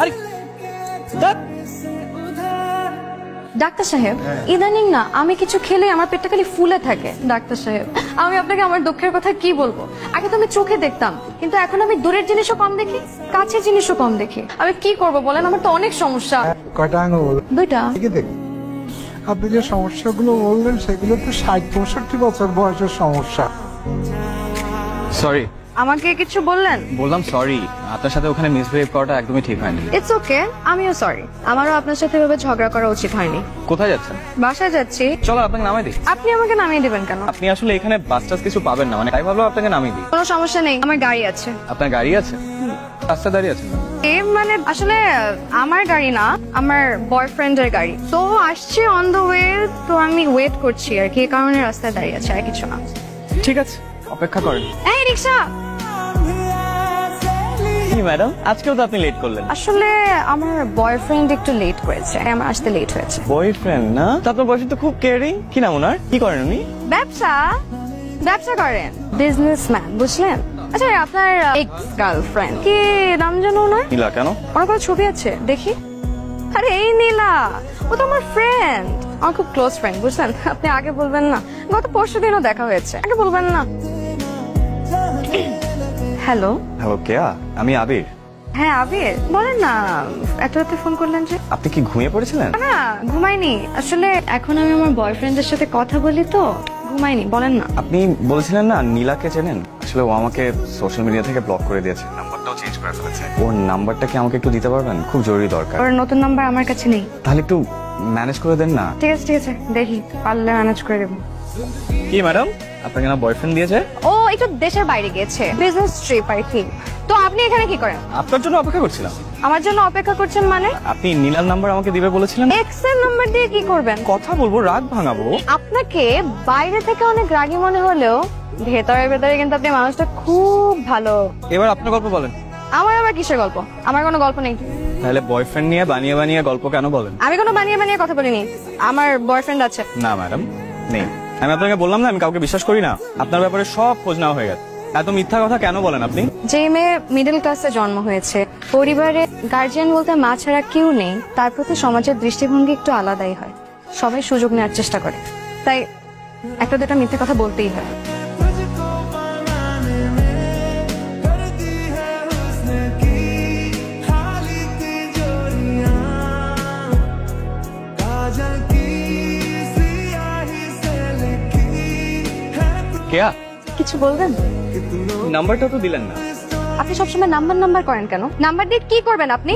আরে ডাক্তার সাহেব, ইদানিং না আমি কিছু খেলে আমার পেটটা খালি ফুলে থাকে। ডাক্তার সাহেব, আমি আপনাকে আমার দুঃখের কথা কি বলবো? আগে তো আমি চোখে দেখতাম, কিন্তু এখন আমি দূরের জিনিসও কম দেখি, কাছের জিনিসও কম দেখি। আমি কি করব বলেন? আমার তো অনেক সমস্যা। কয়টা আঙুল? দুইটা। আপনি যে সমস্যাগুলো বললেন সেগুলো তো ৬০-৬৫ বছর বয়সের সমস্যা। সরি। আমাকে কিছু বললেন? বললাম সরি, আপনার সাথে ওখানে মিসবিহেভ করাটা একদমই ঠিক হয়নি। ইটস ওকে, আমিও সরি। আমারও আপনার সাথে এভাবে ঝগড়া করা উচিত হয়নি। কোথায় যাচ্ছেন? বাসায় যাচ্ছি। চলো আপনাকে নামাই দিই। আপনি আমাকে নামিয়ে দিবেন কেন? আপনি আসলে এখানে বাস টাস কিছু পাবেন না, মানে তাই ভাবলাম আপনাকে নামিয়ে দিই। কোনো সমস্যা নেই, আমার গাড়ি আছে। আপনার গাড়ি আছে? রাস্তা দাঁড়িয়ে আছে? মানে আসলে আমার গাড়ি না, আমার বয়ফ্রেন্ডের গাড়ি। তো আসছে অন দ্য ওয়ে, তো আমি ওয়েট করছি আর কি, এই কারণে রাস্তায় দাঁড়িয়ে আছে, আর কিছু না। ঠিক আছে, অপেক্ষা করেন। এই রিকশা! কি ম্যাডাম, আজকেও তো আপনি লেট করলেন? আসলে আমার বয়ফ্রেন্ড একটু লেট করেছে, আমার আসতে লেট হয়েছে। বয়ফ্রেন্ড না? তো আপনার বয়ফ্রেন্ড তো খুব কেয়ারিং। কি নাম ওনার? কি করেন উনি? ব্যবসা করেন, বিজনেসম্যান, বুঝলেন? আচ্ছা, আপনার এক্স গার্লফ্রেন্ড কি নাম জানো ওনার? নীলা। কেন? ওনার কোনো ছবি আছে দেখি? আরে এই নীলা, ও তো আমার ফ্রেন্ড, আমার খুব ক্লোজ ফ্রেন্ড, বুঝলেন? আপনি আগে বলবেন না? গত পরশুদিনও দেখা হয়েছে, আগে বলবেন না? হ্যালো। হ্যালো, কেয়া? আমি আবির। হ্যাঁ আবির, বলেন না, এত রাতে ফোন করলেন যে? আপনি কি ঘুমিয়ে পড়েছিলেন? না, ঘুমাইনি। আসলে এখন আমি আমার বয়ফ্রেন্ডের সাথে কথা বলি তো ঘুমাইনি। বলেন না। আপনি বলেছিলেন না নীলাকে চেনেন? আসলে ও আমাকে সোশ্যাল মিডিয়া থেকে ব্লক করে দিয়েছে, নাম্বারটাও চেঞ্জ করে ফেলেছে। ওর নাম্বারটা কি আমাকে একটু দিতে পারবেন? খুব জরুরি দরকার। ওর নতুন নাম্বার আমার কাছে নেই। তাহলে একটু ম্যানেজ করে দেন না। ঠিক আছে, দেখি পারলে ম্যানেজ করে দেবো। কি ম্যাডাম, আপনাকে না বয়ফ্রেন্ড দিয়েছে? ও একটু দেশের বাইরে গিয়েছে, বিজনেস ট্রিপ আর কি। তো আপনি এখানে কি করেন? আপনার জন্য অপেক্ষা করছিলাম। আমার জন্য অপেক্ষা করছেন মানে? আপনি নীলার নাম্বার আমাকে দিবে বলেছিলেন। এক্স এর নাম্বার দিয়ে কি করবেন? কথা বলবো, রাগ ভাঙাবো। আপনাকে বাইরে থেকে অনেক রাগী মনে হলেও ভেতরে কিন্তু আপনি মানুষটা খুব ভালো। এবার আপনার গল্প বলেন। আমার কিসের গল্প? আমার কোনো গল্প নেই। তাহলে বয়ফ্রেন্ড নিয়ে বানিয়ে গল্প কেন বলেন? আমি কোনো বানিয়ে কথা বলিনি। আমার বয়ফ্রেন্ড আছে। না ম্যাডাম, নেই। আমি আপনাকে বললাম না, আমি কাউকে বিশ্বাস করি না। আপনার ব্যাপারে সব খোঁজ নেওয়া হয়ে গেছে। এত মিথ্যা কথা কেন বলেন আপনি? যে মেয়ে মিডল ক্লাসে জন্ম হয়েছে, পরিবারে গার্জিয়ান বলতে মা ছাড়া কেউ নেই, তার প্রতি সমাজের দৃষ্টিভঙ্গি একটু আলাদাই হয়। সবাই সুযোগ নেওয়ার চেষ্টা করে, তাই একটা দুটা মিথ্যে কথা বলতেই হয়। কেয়া, কিছু বলবেন? নাম্বারটা তো দিলেন না। আপনি সবসময় নাম্বার করেন কেন? নাম্বার দিয়ে কি করবেন আপনি?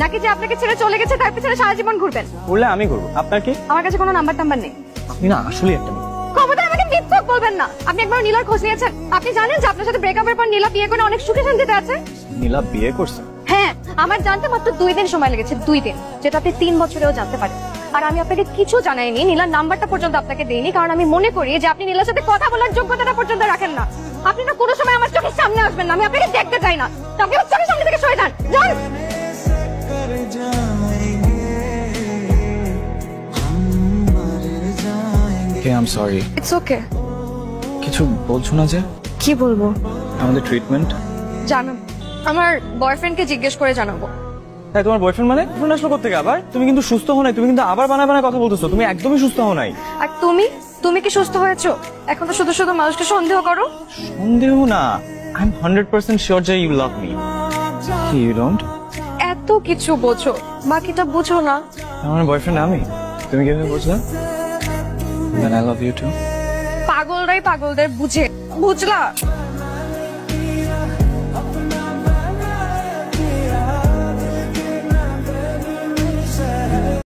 নাকি যে আপনাকে ছেড়ে চলে গেছে তার পিছনে সারা জীবন ঘুরবেন? বললে আমি করবো, আপনার কি? আমার কাছে কোনো নাম্বার নেই। আপনি না আসলে একটা খবরদার আমাকে মিথ্যক বলবেন না। আপনি একবার নীলার খোঁজ নিয়েছেন? আপনি জানেন যে আপনার সাথে ব্রেকআপের পর নীলা বিয়ে করে অনেক সুখে শান্তিতে আছে? নীলা বিয়ে করছে? হ্যাঁ, আমার জানতে মাত্র 2 দিন সময় লেগেছে, 2 দিন, যেটা আপনি 3 বছরেও জানতে পারেন। আর আমি আপনাকে কিছু জানাইনি, নীলার নাম্বারটা পর্যন্ত আপনাকে দেইনি, কারণ আমি মনে করি যে আপনি নীলার সাথে কথা বলার যোগ্যতাটা পর্যন্ত রাখেন না। আপনি না কোনো সময় আমার চোখের সামনে আসবেন না, আমি আপনাকে দেখতে চাই না। আপনি আমার চোখের সামনে থেকে সরে যান। I am sorry. It's okay. কিছু বলছো না যে? কি বলবো? আমাদের ট্রিটমেন্ট জানাবো, আমার বয়ফ্রেন্ডকে জিজ্ঞেস করে জানাবো। তাই তোমার বয়ফ্রেন্ড মানে? ফোন আসলো কোথেকে আবার? তুমি কিন্তু সুস্থ হও নাই, তুমি কিন্তু আবার বানায় কথা বলতেছো। তুমি একদমই সুস্থ হও নাই। আর তুমি কি সুস্থ হয়েছো? এখন তো শুধু মানুষকে সন্দেহ করো। সন্দেহ না, আই এম 100% শিওর যে you love me. You don't? এত কিছু বোঝো, বাকিটা বুঝো না। আমার বয়ফ্রেন্ড আমি, তুমি কিভাবে বুঝলে? Then I love you too. পাগলরাই পাগলদের বুঝে, বুঝলা?